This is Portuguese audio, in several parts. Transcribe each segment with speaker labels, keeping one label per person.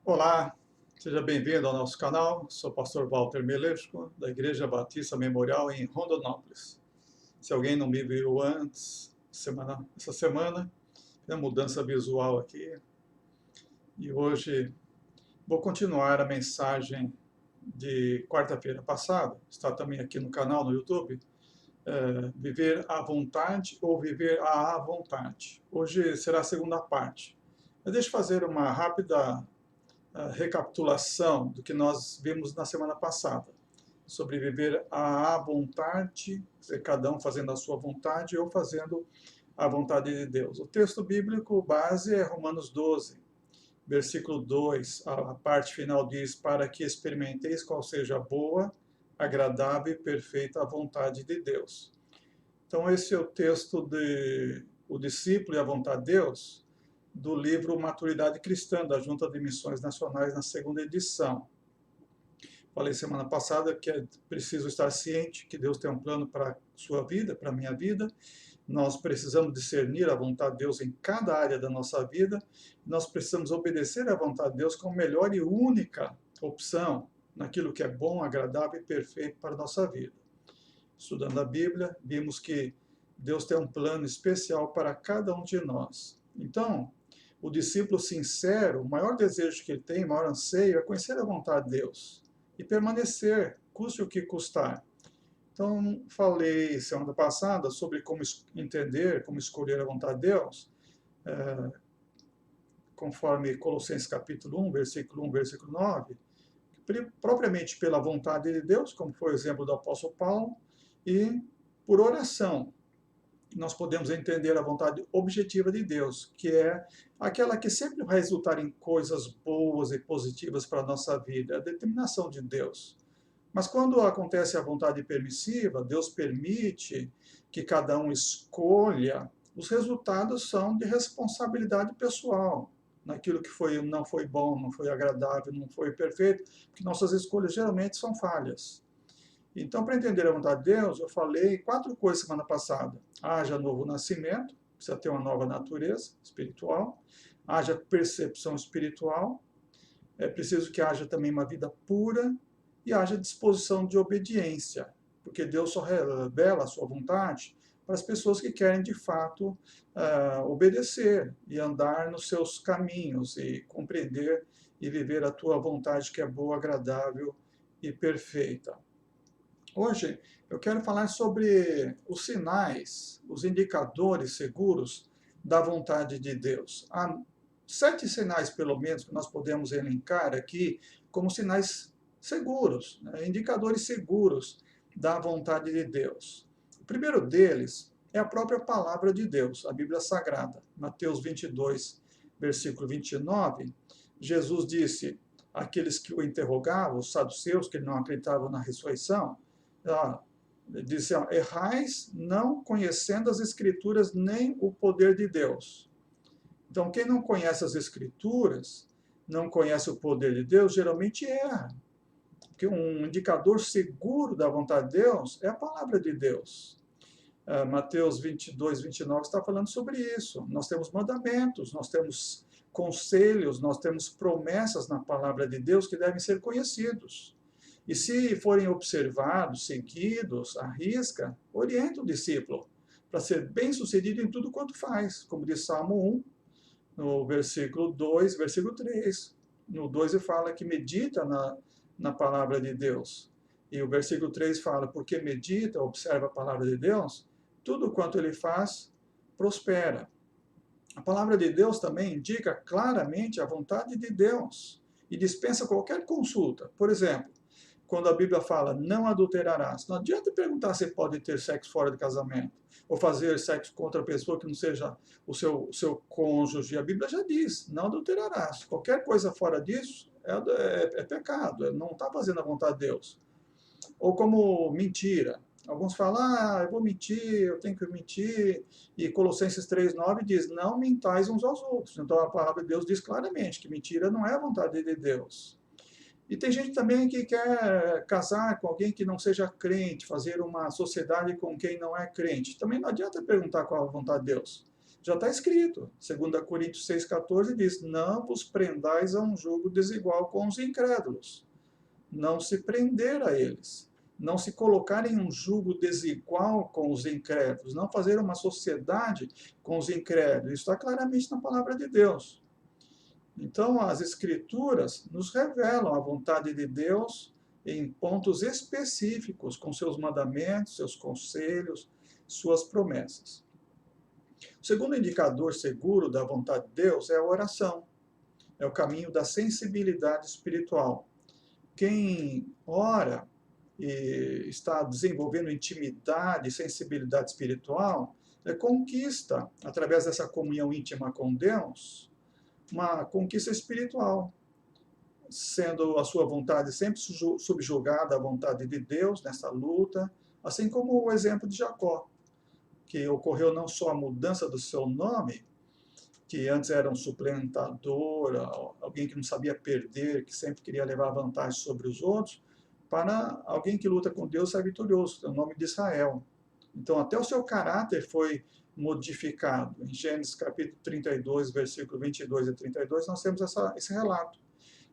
Speaker 1: Olá, seja bem-vindo ao nosso canal. Sou o pastor Walter Melesco, da Igreja Batista Memorial em Rondonópolis. Se alguém não me viu antes, essa semana, tem uma mudança visual aqui. E hoje vou continuar a mensagem de quarta-feira passada. Está também aqui no canal, no YouTube. Viver à vontade ou viver à vontade. Hoje será a segunda parte. Mas deixa eu fazer uma rápida recapitulação do que nós vimos na semana passada, sobre viver à vontade, quer dizer, cada um fazendo a sua vontade ou fazendo a vontade de Deus. O texto bíblico base é Romanos 12, versículo 2, a parte final diz, para que experimenteis qual seja a boa, agradável e perfeita a vontade de Deus. Então esse é o texto de O Discípulo e a Vontade de Deus, do livro Maturidade Cristã, da Junta de Missões Nacionais, na segunda edição. Falei semana passada que é preciso estar ciente que Deus tem um plano para a sua vida, para a minha vida. Nós precisamos discernir a vontade de Deus em cada área da nossa vida. Nós precisamos obedecer à vontade de Deus como melhor e única opção naquilo que é bom, agradável e perfeito para a nossa vida. Estudando a Bíblia, vimos que Deus tem um plano especial para cada um de nós. Então, o discípulo sincero, o maior desejo que ele tem, o maior anseio, é conhecer a vontade de Deus e permanecer, custe o que custar. Então, falei semana passada sobre como entender, como escolher a vontade de Deus, conforme Colossenses capítulo 1, versículo 1, versículo 9, propriamente pela vontade de Deus, como foi o exemplo do apóstolo Paulo, e por oração, nós podemos entender a vontade objetiva de Deus, que é aquela que sempre vai resultar em coisas boas e positivas para a nossa vida, a determinação de Deus. Mas quando acontece a vontade permissiva, Deus permite que cada um escolha, os resultados são de responsabilidade pessoal, naquilo que não foi bom, não foi agradável, não foi perfeito, porque nossas escolhas geralmente são falhas. Então, para entender a vontade de Deus, eu falei 4 coisas semana passada. Haja novo nascimento, precisa ter uma nova natureza espiritual. Haja percepção espiritual. É preciso que haja também uma vida pura e haja disposição de obediência, porque Deus só revela a sua vontade para as pessoas que querem, de fato, obedecer e andar nos seus caminhos e compreender e viver a tua vontade que é boa, agradável e perfeita. Hoje eu quero falar sobre os sinais, os indicadores seguros da vontade de Deus. Há 7 sinais, pelo menos, que nós podemos elencar aqui como sinais seguros, né, indicadores seguros da vontade de Deus. O primeiro deles é a própria palavra de Deus, a Bíblia Sagrada. Mateus 22, versículo 29, Jesus disse àqueles que o interrogavam, os saduceus, que não acreditavam na ressurreição, disse, errais não conhecendo as Escrituras nem o poder de Deus. Então, quem não conhece as Escrituras, não conhece o poder de Deus, geralmente erra. Porque um indicador seguro da vontade de Deus é a palavra de Deus. Mateus 22, 29 está falando sobre isso. Nós temos mandamentos, nós temos conselhos, nós temos promessas na palavra de Deus que devem ser conhecidos. E se forem observados, seguidos, à risca, orienta o discípulo para ser bem-sucedido em tudo quanto faz, como diz Salmo 1, no versículo 2, versículo 3. No 2 ele fala que medita na palavra de Deus. E o versículo 3 fala, porque medita, observa a palavra de Deus, tudo quanto ele faz, prospera. A palavra de Deus também indica claramente a vontade de Deus e dispensa qualquer consulta. Por exemplo, quando a Bíblia fala não adulterarás, não adianta perguntar se pode ter sexo fora de casamento, ou fazer sexo com outra pessoa que não seja o seu cônjuge. A Bíblia já diz, não adulterarás. Qualquer coisa fora disso é pecado, não está fazendo a vontade de Deus. Ou como mentira. Alguns falam, eu vou mentir, eu tenho que mentir. E Colossenses 3,9 diz, não mentais uns aos outros. Então a palavra de Deus diz claramente que mentira não é a vontade de Deus. E tem gente também que quer casar com alguém que não seja crente, fazer uma sociedade com quem não é crente. Também não adianta perguntar qual é a vontade de Deus. Já está escrito. 2 Coríntios 6,14 diz: não vos prendais a um jugo desigual com os incrédulos. Não se prender a eles. Não se colocar em um jugo desigual com os incrédulos. Não fazer uma sociedade com os incrédulos. Isso está claramente na palavra de Deus. Então, as Escrituras nos revelam a vontade de Deus em pontos específicos, com seus mandamentos, seus conselhos, suas promessas. O segundo indicador seguro da vontade de Deus é a oração. É o caminho da sensibilidade espiritual. Quem ora e está desenvolvendo intimidade e sensibilidade espiritual, conquista, através dessa comunhão íntima com Deus, uma conquista espiritual, sendo a sua vontade sempre subjugada à vontade de Deus nessa luta, assim como o exemplo de Jacó, que ocorreu não só a mudança do seu nome, que antes era um suplantador, alguém que não sabia perder, que sempre queria levar vantagem sobre os outros, para alguém que luta com Deus é vitorioso, é o nome de Israel. Então, até o seu caráter foi modificado. Em Gênesis capítulo 32, versículo 22 e 32, nós temos esse relato.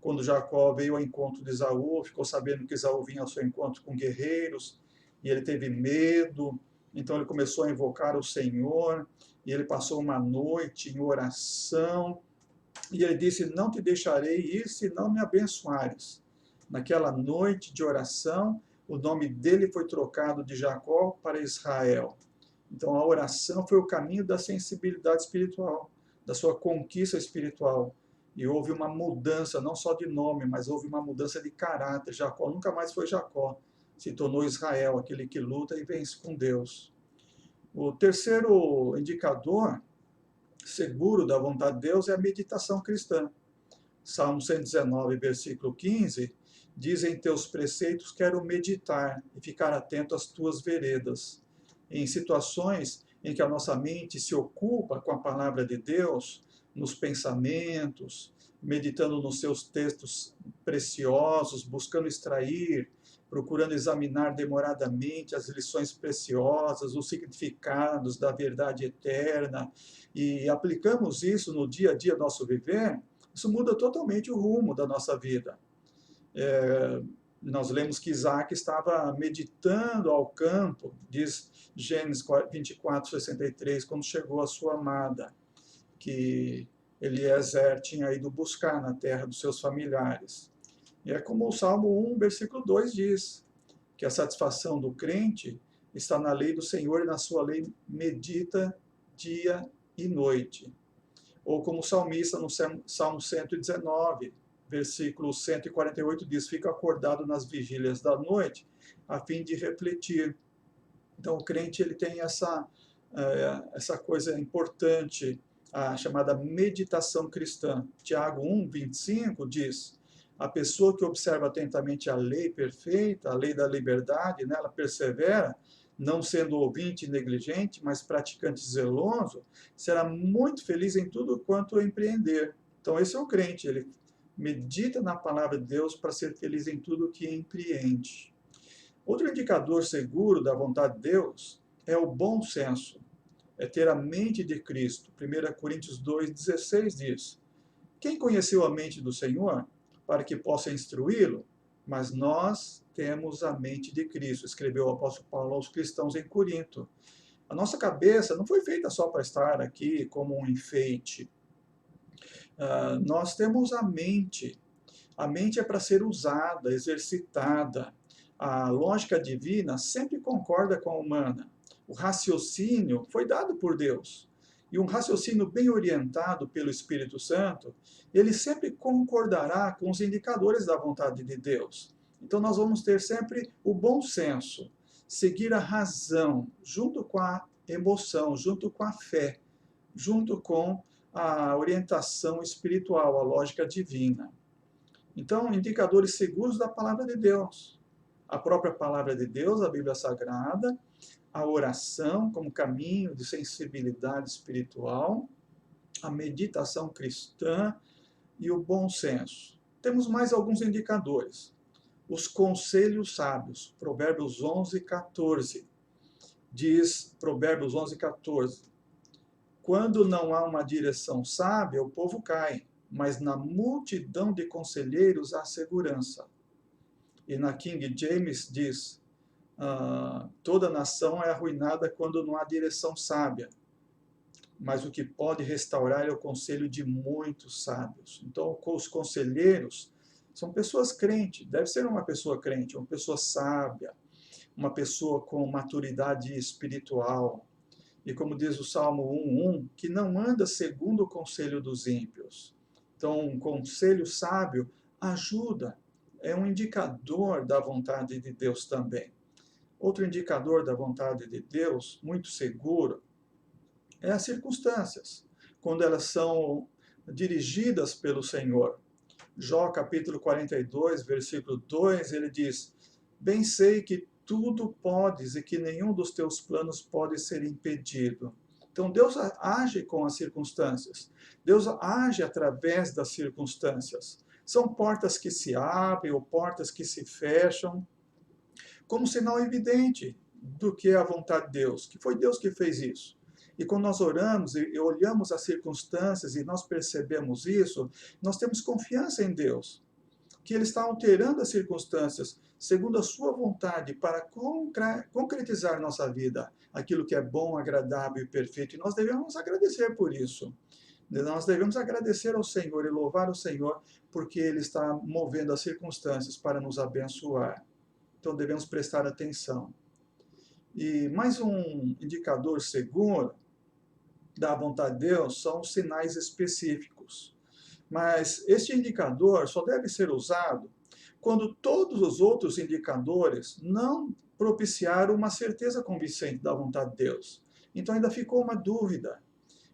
Speaker 1: Quando Jacó veio ao encontro de Esaú, ficou sabendo que Esaú vinha ao seu encontro com guerreiros, e ele teve medo, então ele começou a invocar o Senhor, e ele passou uma noite em oração, e ele disse: não te deixarei ir se não me abençoares. Naquela noite de oração, o nome dele foi trocado de Jacó para Israel. Então a oração foi o caminho da sensibilidade espiritual, da sua conquista espiritual. E houve uma mudança, não só de nome, mas houve uma mudança de caráter. Jacó nunca mais foi Jacó, se tornou Israel, aquele que luta e vence com Deus. O terceiro indicador seguro da vontade de Deus é a meditação cristã. Salmo 119, versículo 15, diz: em teus preceitos quero meditar e ficar atento às tuas veredas. Em situações em que a nossa mente se ocupa com a palavra de Deus, nos pensamentos, meditando nos seus textos preciosos, buscando extrair, procurando examinar demoradamente as lições preciosas, os significados da verdade eterna, e aplicamos isso no dia a dia do nosso viver, isso muda totalmente o rumo da nossa vida. Nós lemos que Isaac estava meditando ao campo, diz Gênesis 24, 63, quando chegou a sua amada, que Eliezer tinha ido buscar na terra dos seus familiares. E é como o Salmo 1, versículo 2 diz, que a satisfação do crente está na lei do Senhor e na sua lei medita dia e noite. Ou como o salmista no Salmo 119, versículo 148 diz: fica acordado nas vigílias da noite, a fim de refletir. Então o crente ele tem essa coisa importante, a chamada meditação cristã. Tiago 1, 25 diz: a pessoa que observa atentamente a lei perfeita, a lei da liberdade, nela persevera, não sendo ouvinte negligente, mas praticante zeloso, será muito feliz em tudo quanto empreender. Então esse é o crente, ele medita na palavra de Deus para ser feliz em tudo que empreende. Outro indicador seguro da vontade de Deus é o bom senso, é ter a mente de Cristo. 1 Coríntios 2,16 diz: quem conheceu a mente do Senhor para que possa instruí-lo? Mas nós temos a mente de Cristo, escreveu o apóstolo Paulo aos cristãos em Corinto. A nossa cabeça não foi feita só para estar aqui como um enfeite. Nós temos a mente. A mente é para ser usada, exercitada. A lógica divina sempre concorda com a humana. O raciocínio foi dado por Deus. E um raciocínio bem orientado pelo Espírito Santo, ele sempre concordará com os indicadores da vontade de Deus. Então nós vamos ter sempre o bom senso, seguir a razão, junto com a emoção, junto com a fé, junto com a orientação espiritual, a lógica divina. Então, indicadores seguros da palavra de Deus. A própria palavra de Deus, a Bíblia Sagrada, a oração como caminho de sensibilidade espiritual, a meditação cristã e o bom senso. Temos mais alguns indicadores. Os conselhos sábios, Provérbios 11, 14. Diz Provérbios 11, 14. Quando não há uma direção sábia, o povo cai, mas na multidão de conselheiros há segurança. E na King James diz, toda nação é arruinada quando não há direção sábia, mas o que pode restaurar é o conselho de muitos sábios. Então, os conselheiros são pessoas crentes, deve ser uma pessoa crente, uma pessoa sábia, uma pessoa com maturidade espiritual. E como diz o Salmo 1:1, que não anda segundo o conselho dos ímpios. Então, um conselho sábio ajuda, é um indicador da vontade de Deus também. Outro indicador da vontade de Deus, muito seguro, é as circunstâncias, quando elas são dirigidas pelo Senhor. Jó capítulo 42, versículo 2, ele diz: bem sei que tudo podes e que nenhum dos teus planos pode ser impedido. Então Deus age com as circunstâncias. Deus age através das circunstâncias. São portas que se abrem ou portas que se fecham, como sinal evidente do que é a vontade de Deus, que foi Deus que fez isso. E quando nós oramos e olhamos as circunstâncias e nós percebemos isso, nós temos confiança em Deus, que Ele está alterando as circunstâncias segundo a sua vontade para concretizar nossa vida, aquilo que é bom, agradável e perfeito. E nós devemos agradecer por isso. Nós devemos agradecer ao Senhor e louvar o Senhor, porque Ele está movendo as circunstâncias para nos abençoar. Então devemos prestar atenção. E mais um indicador seguro da vontade de Deus são os sinais específicos. Mas este indicador só deve ser usado quando todos os outros indicadores não propiciaram uma certeza convincente da vontade de Deus. Então ainda ficou uma dúvida.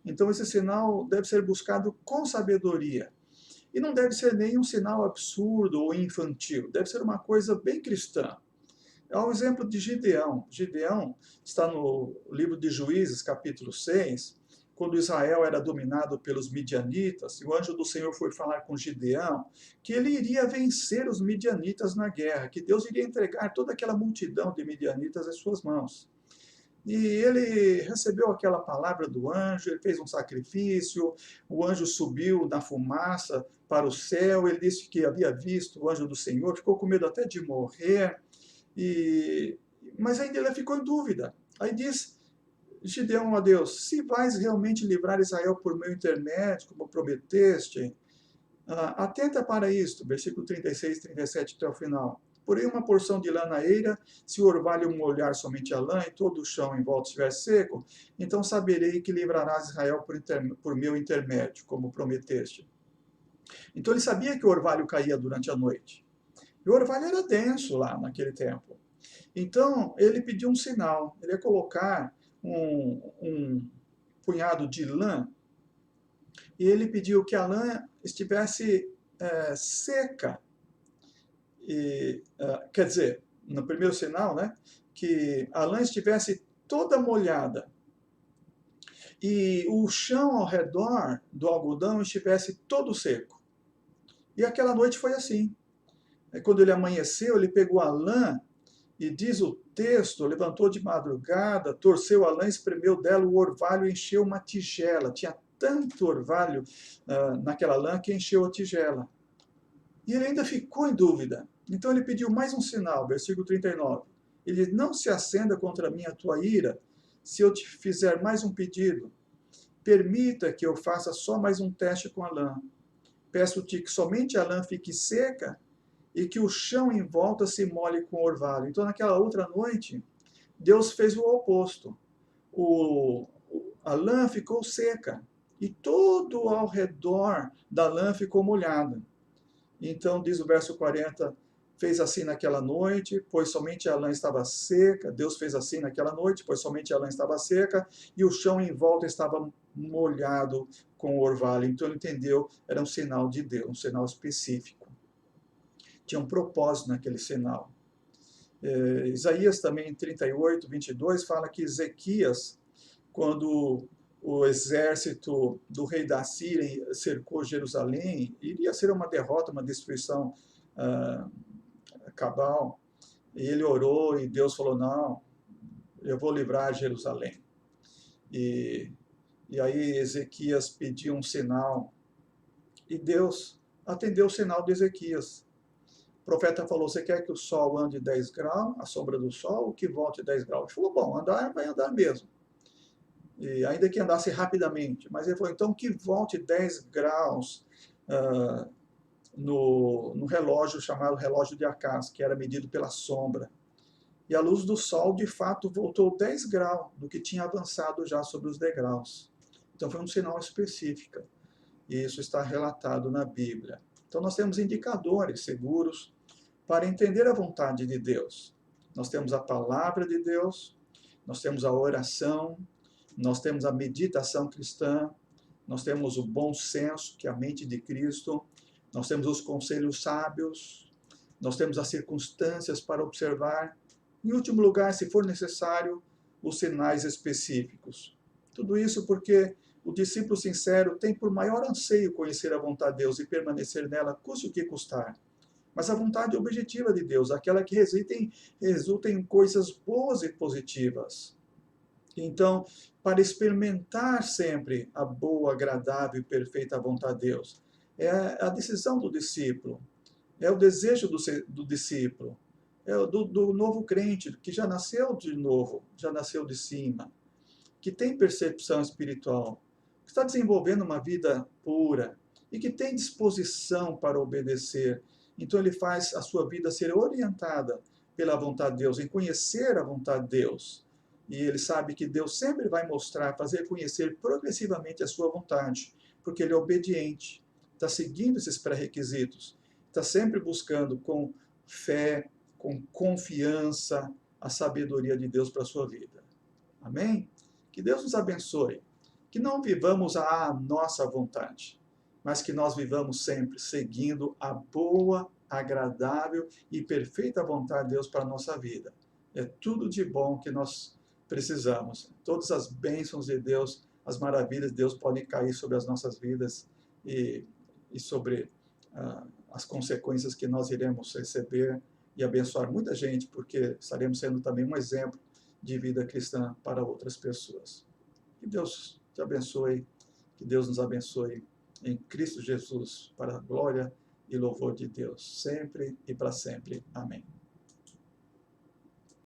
Speaker 1: Então esse sinal deve ser buscado com sabedoria. E não deve ser nenhum sinal absurdo ou infantil. Deve ser uma coisa bem cristã. É um exemplo de Gideão. Gideão está no livro de Juízes, capítulo 6, quando Israel era dominado pelos midianitas, e o anjo do Senhor foi falar com Gideão que ele iria vencer os midianitas na guerra, que Deus iria entregar toda aquela multidão de midianitas às suas mãos. E ele recebeu aquela palavra do anjo, ele fez um sacrifício, o anjo subiu na fumaça para o céu, ele disse que havia visto o anjo do Senhor, ficou com medo até de morrer, mas ainda ele ficou em dúvida. Aí diz Gideão a Deus: se vais realmente livrar Israel por meu intermédio, como prometeste, atenta para isto, versículo 36 e 37 até o final. Porém, uma porção de lã na eira, se o orvalho molhar somente a lã e todo o chão em volta estiver seco, então saberei que livrarás Israel por meu intermédio, como prometeste. Então ele sabia que o orvalho caía durante a noite. E o orvalho era denso lá naquele tempo. Então ele pediu um sinal, ele ia colocar um punhado de lã, e ele pediu que a lã estivesse seca. Quer dizer, no primeiro sinal, né, que a lã estivesse toda molhada e o chão ao redor do algodão estivesse todo seco. E aquela noite foi assim. Quando ele amanheceu, ele pegou a lã e diz o texto, levantou de madrugada, torceu a lã, espremeu dela o orvalho e encheu uma tigela. Tinha tanto orvalho naquela lã que encheu a tigela. E ele ainda ficou em dúvida. Então ele pediu mais um sinal, versículo 39. Ele diz: não se acenda contra mim a tua ira, se eu te fizer mais um pedido. Permita que eu faça só mais um teste com a lã. Peço-te que somente a lã fique seca e que o chão em volta se molhe com orvalho. Então, naquela outra noite, Deus fez o oposto. A lã ficou seca e todo ao redor da lã ficou molhado. Então, diz o verso 40, fez assim naquela noite, pois somente a lã estava seca. Deus fez assim naquela noite, pois somente a lã estava seca, e o chão em volta estava molhado com o orvalho. Então ele entendeu, era um sinal de Deus, um sinal específico. Tinha um propósito naquele sinal. Isaías também, em 38, 22, fala que Ezequias, quando o exército do rei da Síria cercou Jerusalém, iria ser uma derrota, uma destruição cabal. E ele orou e Deus falou: não, eu vou livrar Jerusalém. E E aí Ezequias pediu um sinal, e Deus atendeu o sinal de Ezequias. O profeta falou, você quer que o sol ande 10 graus, a sombra do sol, ou que volte 10 graus? Ele falou, bom, andar vai andar mesmo. E ainda que andasse rapidamente. Mas ele falou, então que volte 10 graus no relógio chamado relógio de Acás, que era medido pela sombra. E a luz do sol, de fato, voltou 10 graus do que tinha avançado já sobre os degraus. Então foi um sinal específico. E isso está relatado na Bíblia. Então nós temos indicadores seguros para entender a vontade de Deus. Nós temos a palavra de Deus, nós temos a oração, nós temos a meditação cristã, nós temos o bom senso, que é a mente de Cristo, nós temos os conselhos sábios, nós temos as circunstâncias para observar. Em último lugar, se for necessário, os sinais específicos. Tudo isso porque o discípulo sincero tem por maior anseio conhecer a vontade de Deus e permanecer nela, custe o que custar. Mas a vontade objetiva de Deus, aquela que resulta em coisas boas e positivas. Então, para experimentar sempre a boa, agradável e perfeita vontade de Deus, é a decisão do discípulo, é o desejo do discípulo, é do novo crente, que já nasceu de novo, já nasceu de cima, que tem percepção espiritual, que está desenvolvendo uma vida pura e que tem disposição para obedecer. Então ele faz a sua vida ser orientada pela vontade de Deus, em conhecer a vontade de Deus. E ele sabe que Deus sempre vai mostrar, fazer conhecer progressivamente a sua vontade, porque ele é obediente, está seguindo esses pré-requisitos, está sempre buscando com fé, com confiança, a sabedoria de Deus para a sua vida. Amém? Que Deus nos abençoe. Que não vivamos a nossa vontade, mas que nós vivamos sempre seguindo a boa, agradável e perfeita vontade de Deus para a nossa vida. É tudo de bom que nós precisamos. Todas as bênçãos de Deus, as maravilhas de Deus podem cair sobre as nossas vidas e sobre as consequências que nós iremos receber e abençoar muita gente, porque estaremos sendo também um exemplo de vida cristã para outras pessoas. Que Deus te abençoe, que Deus nos abençoe em Cristo Jesus, para a glória e louvor de Deus, sempre e para sempre. Amém.